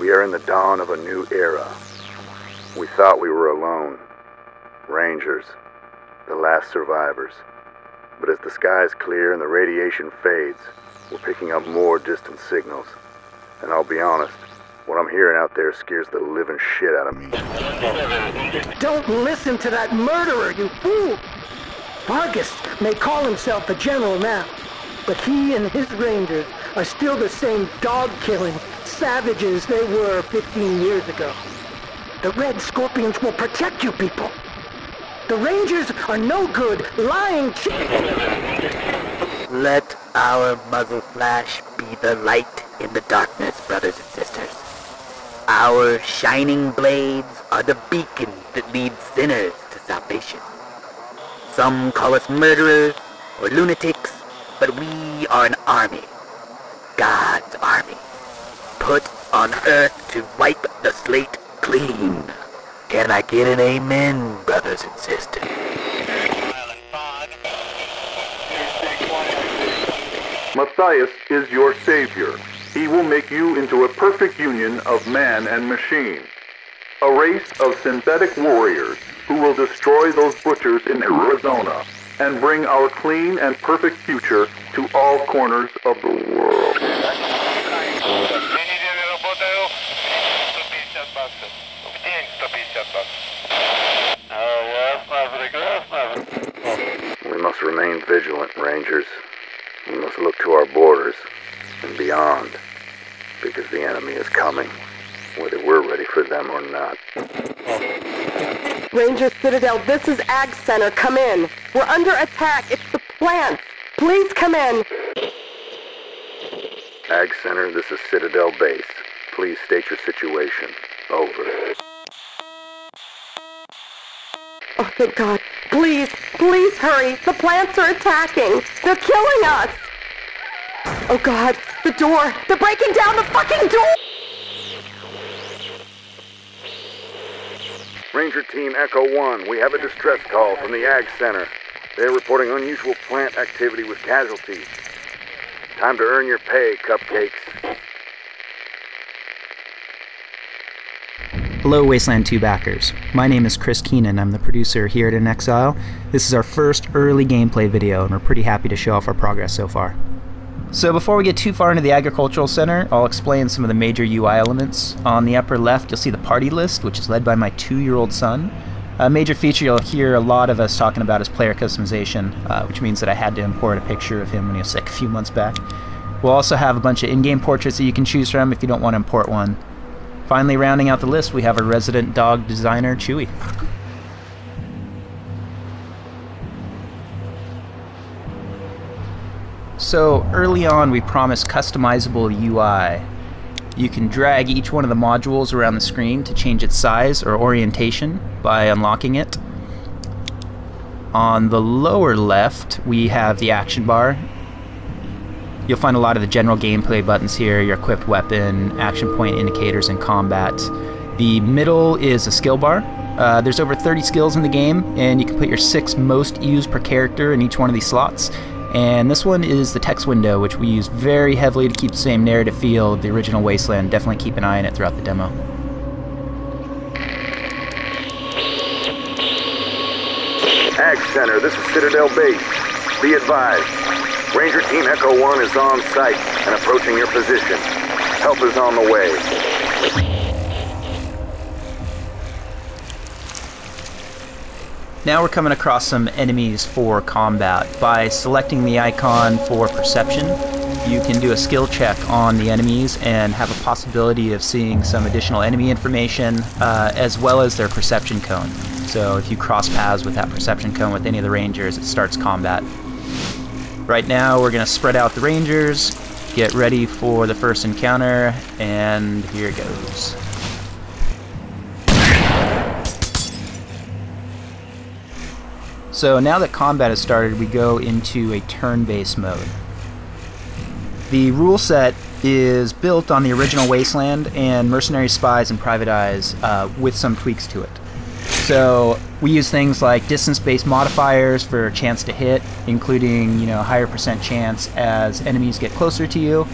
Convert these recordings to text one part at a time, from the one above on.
We are in the dawn of a new era. We thought we were alone. Rangers, the last survivors. But as the skies clear and the radiation fades, we're picking up more distant signals. And I'll be honest, what I'm hearing out there scares the living shit out of me. Don't listen to that murderer, you fool! Vargas may call himself a general now, but he and his rangers are still the same dog-killing savages they were 15 years ago. The Red Scorpions will protect you people. The Rangers are no good, lying Let our muzzle flash be the light in the darkness, brothers and sisters. Our shining blades are the beacon that leads sinners to salvation. Some call us murderers or lunatics, but we are an army. God's army. Put on earth to wipe the slate clean. Can I get an amen, brothers and sisters? Matthias is your savior. He will make you into a perfect union of man and machine. A race of synthetic warriors who will destroy those butchers in Arizona and bring our clean and perfect future to all corners of the world. We must remain vigilant, Rangers. We must look to our borders and beyond, because the enemy is coming, whether we're ready for them or not. Ranger Citadel, this is Ag Center. Come in. We're under attack. It's the plants. Please come in. Ag Center, this is Citadel Base. Please state your situation. Over. Oh, thank God. Please, please hurry. The plants are attacking. They're killing us. Oh, God. The door. They're breaking down the fucking door. Ranger Team Echo 1, we have a distress call from the Ag Center. They're reporting unusual plant activity with casualties. Time to earn your pay, cupcakes. Hello Wasteland 2 backers. My name is Kris Kinana. I'm the producer here at In Exile. This is our first early gameplay video and we're pretty happy to show off our progress so far. So before we get too far into the Agricultural Center, I'll explain some of the major UI elements. On the upper left you'll see the party list, which is led by my 2-year-old son. A major feature you'll hear a lot of us talking about is player customization, which means that I had to import a picture of him when he was sick a few months back. We'll also have a bunch of in-game portraits that you can choose from if you don't want to import one. Finally, rounding out the list, we have our resident dog designer, Chewy. So early on, we promised customizable UI. You can drag each one of the modules around the screen to change its size or orientation by unlocking it. On the lower left, we have the action bar. You'll find a lot of the general gameplay buttons here, your equipped weapon, action point indicators, and combat. The middle is a skill bar. There's over 30 skills in the game, and you can put your 6 most used per character in each one of these slots. And this one is the text window, which we use very heavily to keep the same narrative feel of the original Wasteland. Definitely keep an eye on it throughout the demo. Ag Center, this is Citadel Base. Be advised, Ranger Team Echo 1 is on site and approaching your position. Help is on the way. Now we're coming across some enemies for combat. By selecting the icon for perception, you can do a skill check on the enemies and have a possibility of seeing some additional enemy information as well as their perception cone. So if you cross paths with that perception cone with any of the Rangers, it starts combat. Right now we're going to spread out the Rangers, get ready for the first encounter, and here it goes. So now that combat has started, we go into a turn-based mode. The rule set is built on the original Wasteland and Mercenary Spies and Private Eyes with some tweaks to it. So we use things like distance-based modifiers for chance to hit, including higher % chance as enemies get closer to you,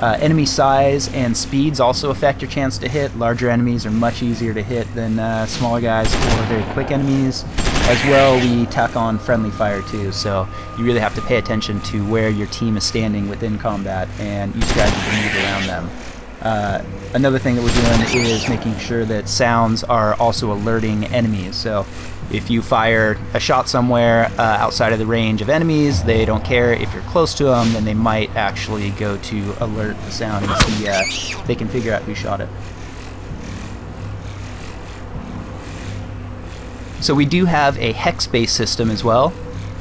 Enemy size and speeds also affect your chance to hit. Larger enemies are much easier to hit than smaller guys or very quick enemies. As well, we tack on friendly fire too, so you really have to pay attention to where your team is standing within combat and use strategy to move around them. Another thing that we're doing is making sure that sounds are also alerting enemies. So if you fire a shot somewhere outside of the range of enemies, they don't care. If you're close to them, then they might actually go to alert the sound and see if they can figure out who shot it. So we do have a hex-based system as well.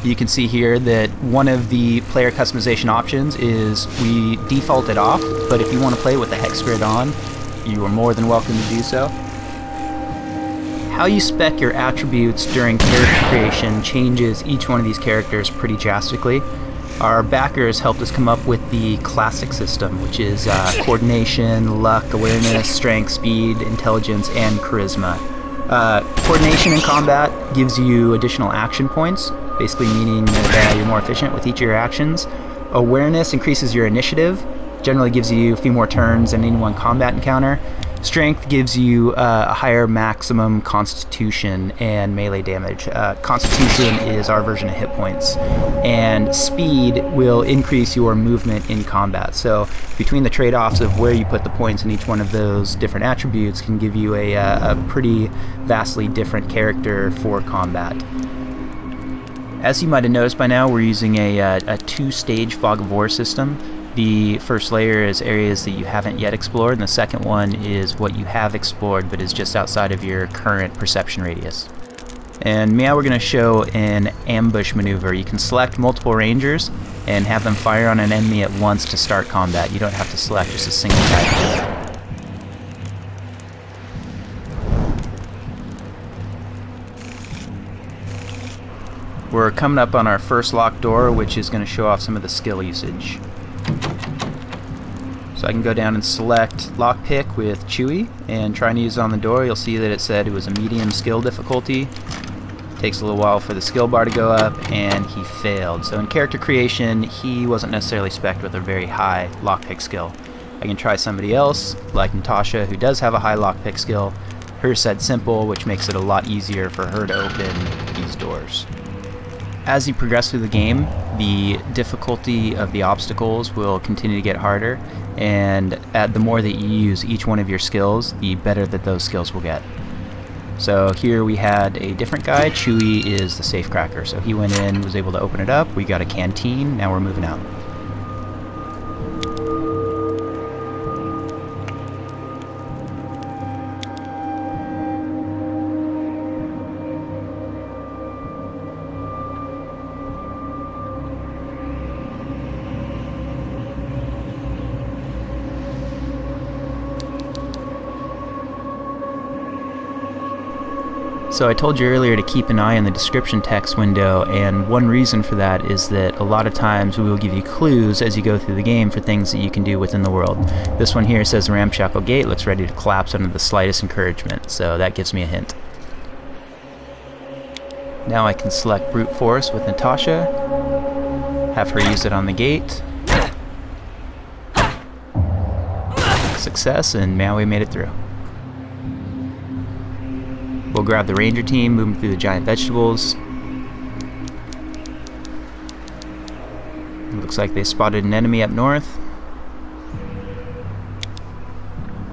You can see here that one of the player customization options is we default it off, but if you want to play with the hex grid on, you are more than welcome to do so. How you spec your attributes during character creation changes each one of these characters pretty drastically. Our backers helped us come up with the classic system, which is coordination, luck, awareness, strength, speed, intelligence, and charisma. Coordination in combat gives you additional action points, basically meaning that you're more efficient with each of your actions. Awareness increases your initiative, generally gives you a few more turns than any one combat encounter. Strength gives you a higher maximum constitution and melee damage. Constitution is our version of hit points. And speed will increase your movement in combat. So between the trade-offs of where you put the points in each one of those different attributes can give you a pretty vastly different character for combat. As you might have noticed by now, we're using a two-stage fog of war system. The first layer is areas that you haven't yet explored, and the second one is what you have explored but is just outside of your current perception radius. And now we're going to show an ambush maneuver. You can select multiple rangers and have them fire on an enemy at once to start combat. You don't have to select just a single type. We're coming up on our first locked door, which is going to show off some of the skill usage. So I can go down and select lockpick with Chewy and trying to use it on the door. You'll see that it said it was a medium skill difficulty. Takes a little while for the skill bar to go up, and he failed. So in character creation, he wasn't necessarily spec'd with a very high lockpick skill. I can try somebody else, like Natasha, who does have a high lockpick skill. Hers said simple, which makes it a lot easier for her to open these doors. As you progress through the game, the difficulty of the obstacles will continue to get harder, and the more that you use each one of your skills, the better that those skills will get. So here we had a different guy. Chewy is the safecracker, so he went in, was able to open it up. We got a canteen, now we're moving out. So I told you earlier to keep an eye on the description text window, and one reason for that is that a lot of times we will give you clues as you go through the game for things that you can do within the world. This one here says the ramshackle gate looks ready to collapse under the slightest encouragement, so that gives me a hint. Now I can select brute force with Natasha, have her use it on the gate. Success, and now we made it through. We'll grab the ranger team, move them through the giant vegetables. It looks like they spotted an enemy up north.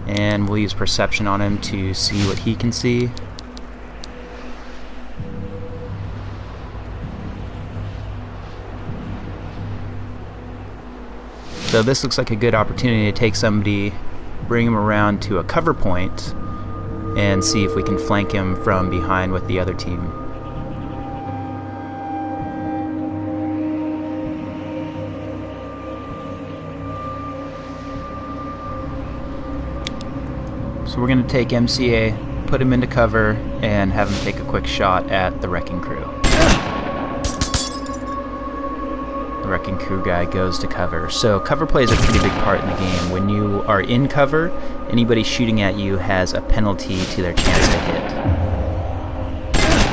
And we'll use perception on him to see what he can see. So this looks like a good opportunity to take somebody, bring him around to a cover point, and see if we can flank him from behind with the other team. So we're going to take MCA, put him into cover, and have him take a quick shot at the wrecking crew. The wrecking crew guy goes to cover. So cover plays a pretty big part in the game. When you are in cover, anybody shooting at you has a penalty to their chance to hit.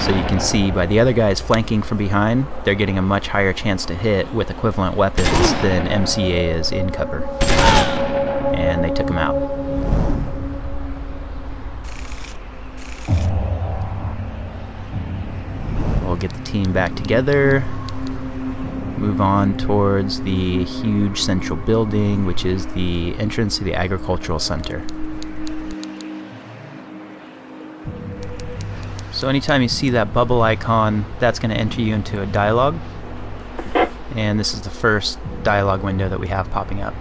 So you can see by the other guys flanking from behind, they're getting a much higher chance to hit with equivalent weapons than MCA is in cover. And they took him out. We'll get the team back together, move on towards the huge central building, which is the entrance to the agricultural center. So anytime you see that bubble icon, that's going to enter you into a dialogue. And this is the first dialogue window that we have popping up.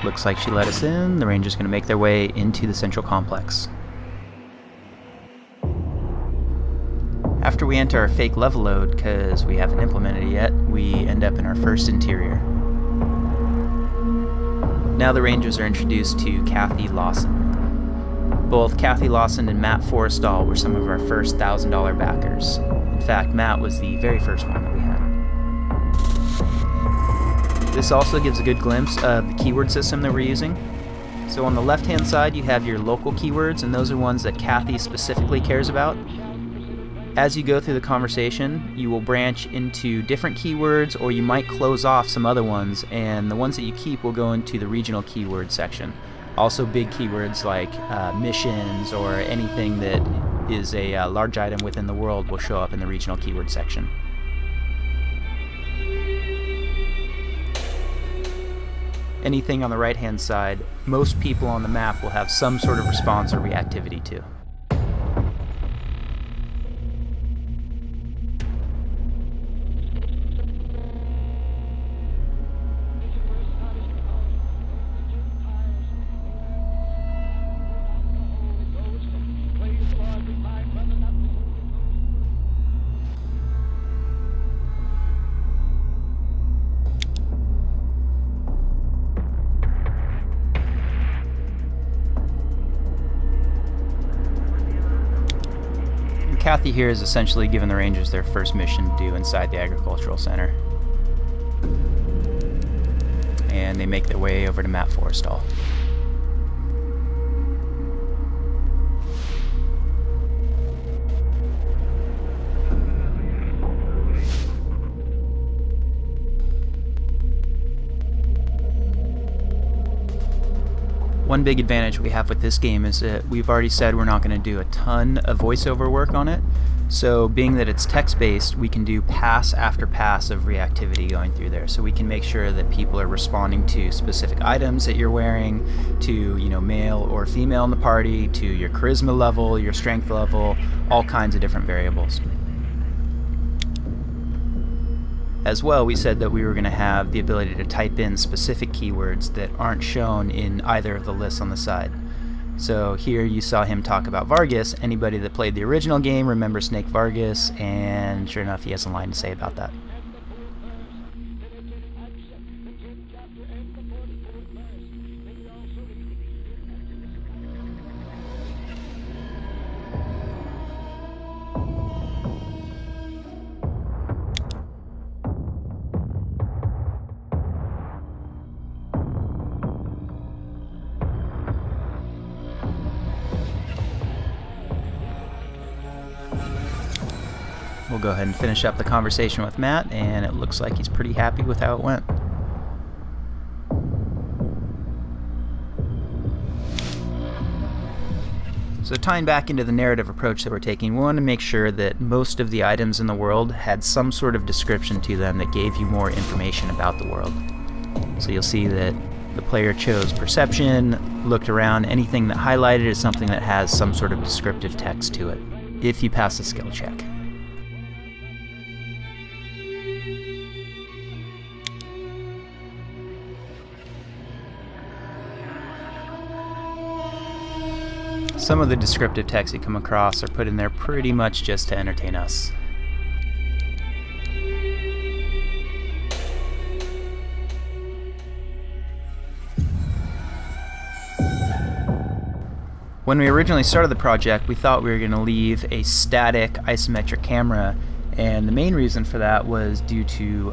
Looks like she let us in. The Ranger's going to make their way into the central complex. After we enter our fake level load, because we haven't implemented it yet, we end up in our first interior. Now the Rangers are introduced to Kathy Lawson. Both Kathy Lawson and Matt Forrestal were some of our first $1,000 backers. In fact, Matt was the very first one that we had. This also gives a good glimpse of the keyword system that we're using. So on the left-hand side, you have your local keywords, and those are ones that Kathy specifically cares about. As you go through the conversation, you will branch into different keywords, or you might close off some other ones, and the ones that you keep will go into the regional keyword section. Also big keywords like missions or anything that is a large item within the world will show up in the regional keyword section. Anything on the right-hand side, most people on the map will have some sort of response or reactivity to. Kathy here is essentially giving the Rangers their first mission to do inside the agricultural center. And they make their way over to Matt Forrestal. One big advantage we have with this game is that we've already said we're not going to do a ton of voiceover work on it. So being that it's text-based, we can do pass after pass of reactivity going through there. So we can make sure that people are responding to specific items that you're wearing, to, you know, male or female in the party, to your charisma level, your strength level, all kinds of different variables. As well, we said that we were going to have the ability to type in specific keywords that aren't shown in either of the lists on the side. So here you saw him talk about Vargas. Anybody that played the original game remembers Snake Vargas, and sure enough, he has a line to say about that. We'll go ahead and finish up the conversation with Matt, and it looks like he's pretty happy with how it went. So tying back into the narrative approach that we're taking, we want to make sure that most of the items in the world had some sort of description to them that gave you more information about the world. So you'll see that the player chose perception, looked around, anything that highlighted is something that has some sort of descriptive text to it, if you pass the skill check. Some of the descriptive text you come across are put in there pretty much just to entertain us. When we originally started the project, we thought we were going to leave a static isometric camera, and the main reason for that was due to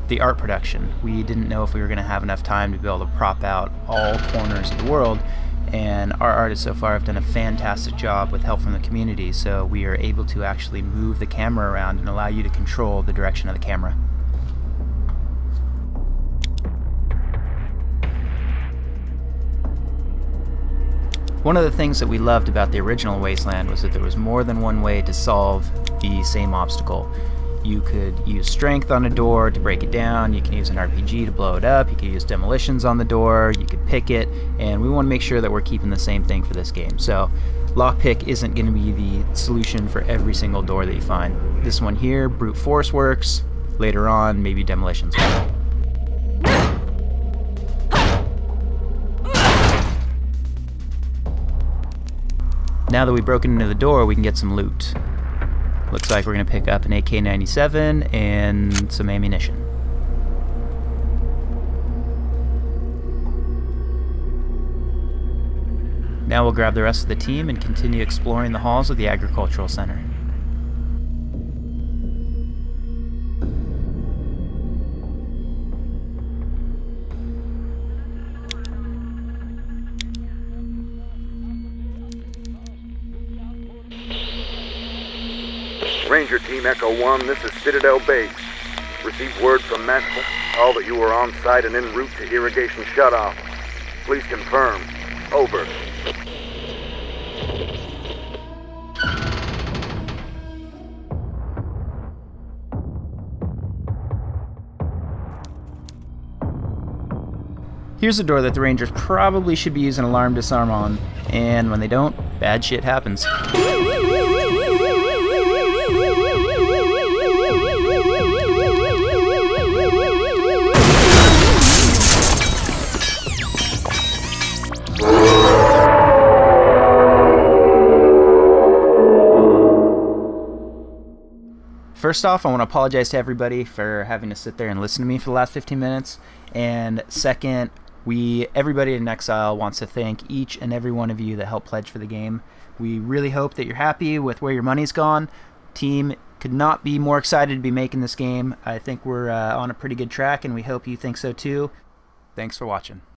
the art production. We didn't know if we were going to have enough time to be able to prop out all corners of the world, and our artists so far have done a fantastic job with help from the community, so we are able to actually move the camera around and allow you to control the direction of the camera. One of the things that we loved about the original Wasteland was that there was more than one way to solve the same obstacle. You could use strength on a door to break it down, you can use an RPG to blow it up, you could use demolitions on the door, you could pick it, and we want to make sure that we're keeping the same thing for this game. So lockpick isn't going to be the solution for every single door that you find. This one here, brute force works, later on maybe demolitions will. Now that we've broken into the door, we can get some loot. Looks like we're going to pick up an AK-97 and some ammunition. Now we'll grab the rest of the team and continue exploring the halls of the Agricultural Center. Ranger Team Echo 1, this is Citadel Base. Received word from Maxwell, all that you are on site and en route to irrigation shutoff. Please confirm. Over. Here's a door that the Rangers probably should be using alarm disarm on, and when they don't, bad shit happens. First off, I want to apologize to everybody for having to sit there and listen to me for the last 15 minutes. And second, everybody in Exile wants to thank each and every one of you that helped pledge for the game. We really hope that you're happy with where your money's gone. Team could not be more excited to be making this game. I think we're on a pretty good track, and we hope you think so too. Thanks for watching.